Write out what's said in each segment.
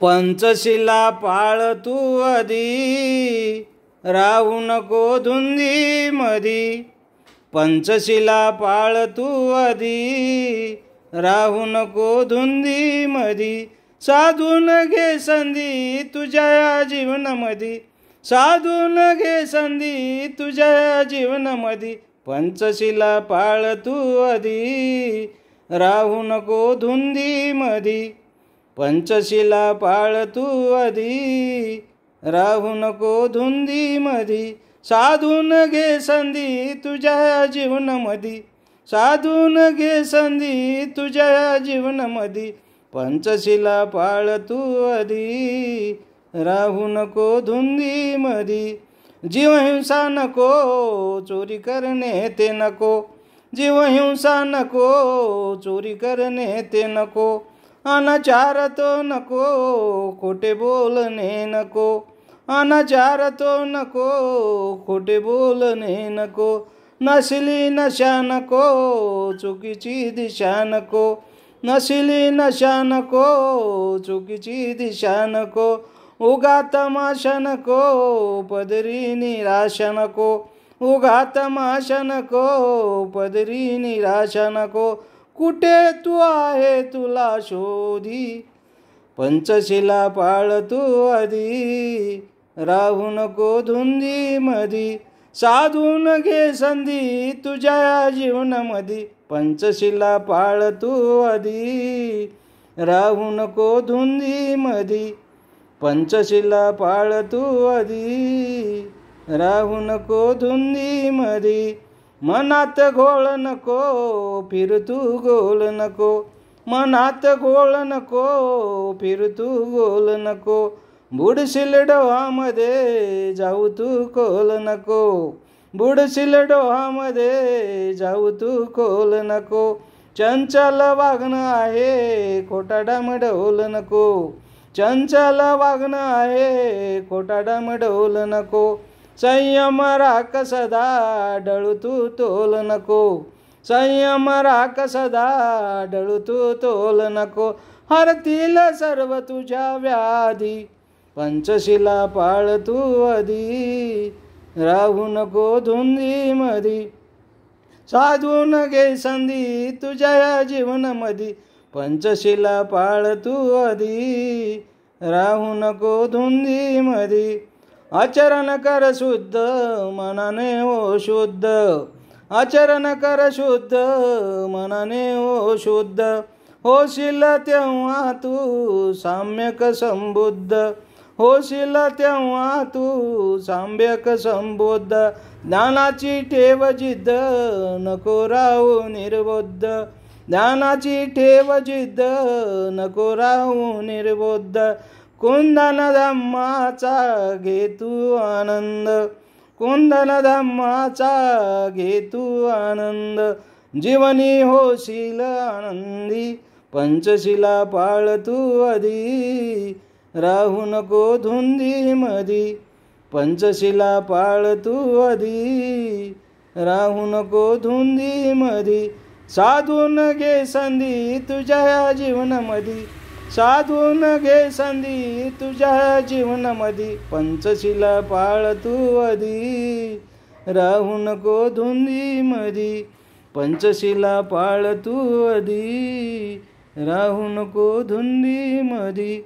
पंचशिला पाळ तू आधी, राहू नको धुंदी मधी. पंचशिला पाळ तू आधी, राहू नको धुंदी मधी. साधून घे संधी तुझ्या जीवनामधी, साधून घे संधी तुझ्या जीवनामधी. पंचशिला पाळ तू आधी, राहू नको धुंदी मधी. पंचशिला पाळ तू आधी, राहू नको धुंदी मधी. साधून घे संधी तुझ्या जीवनामधी, साधून घे संधी तुझ्या जीवनामधी. पंचशिला पाळ तू आधी, राहू नको धुंदी मधी. जीवहिंसा नको, चोरी करणे ते नको. जीवहिंसा नको, चोरी करणे ते नको. अनाचार तो नको, खोटे बोलणे नको. अनाचार तो नको, खोटे बोलणे नको. नसली नशा नको, चुकीची दिशा नको. नसली नशा नको, चुकीची दिशा नको. उगा तमाशा नको, पदरी निराशा नको. उगा तमाशा नको, पदरी निराशा नको. कुठे तू आहे तुला शोधी, पंचशिला पाळ तू आधी, राहू नको धुंदी मधी. साधून घे संधी तुझ्या जीवनामधी. पंचशिला पाळ तू आधी, राहू नको धुंदी मधी. पंचशिला पाळ तू आधी, राहू नको धुंदी मधी. मनात घोळ नको, फिर तू गोल नको. मनात घोळ नको, फिर तू गोल नको. बुडशील डोहामध्ये, जाऊ तू खोल नको. बुडशील डोहामध्ये, जाऊ तू खोल नको. चंचल वागणं आहे, खोटा डामडौल नको. चंचल वागणं आहे, खोटा डामडौल नको. संयम राख सदा, डळू तू तोल नको. संयम राख सदा, डळू तू तोल नको. हरतील सर्व तुझ्या व्याधी, पंचशिला पाळ तू आधी, राहू नको धुंदी मधी. साधून घे संधी तुझ्या जीवनामधी. पंचशिला पाळ तू आधी, राहू नको धुंदी मधी. आचरण कर शुद्ध, मनाने हो शुद्ध. आचरण कर शुद्ध, मनाने हो शुद्ध. होशील तेव्हा तू सम्यक संबुद्ध. होशील तेव्हा तू सम्यक संबुद्ध. ज्ञानाची ठेव जिद्द, नको राहू निर्बुद्ध. ज्ञानाची ठेव जिद्द, नको राहू निर्बुद्ध. कुंदन धम्माचा घे तू आनंद. कुंदन धम्माचा घे तू आनंद. जीवनी होशील आनंदी, पंचशिला पाळ तू आधी, राहू नको धुंदी मधी. पंचशिला पाळ तू आधी, राहू नको धुंदी मधी. साधून घे संधी तुझ्या जीवनामधी. साधून घे संधी तुझ्या जीवनामधी. पंचशिला पाळ तू आधी, राहू नको धुंदी मधी. पंचशिला पाळ तू आधी, राहू नको धुंदी मधी.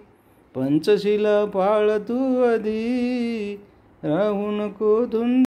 पंचशिला पाळ तू आधी, राहू नको धुंदी.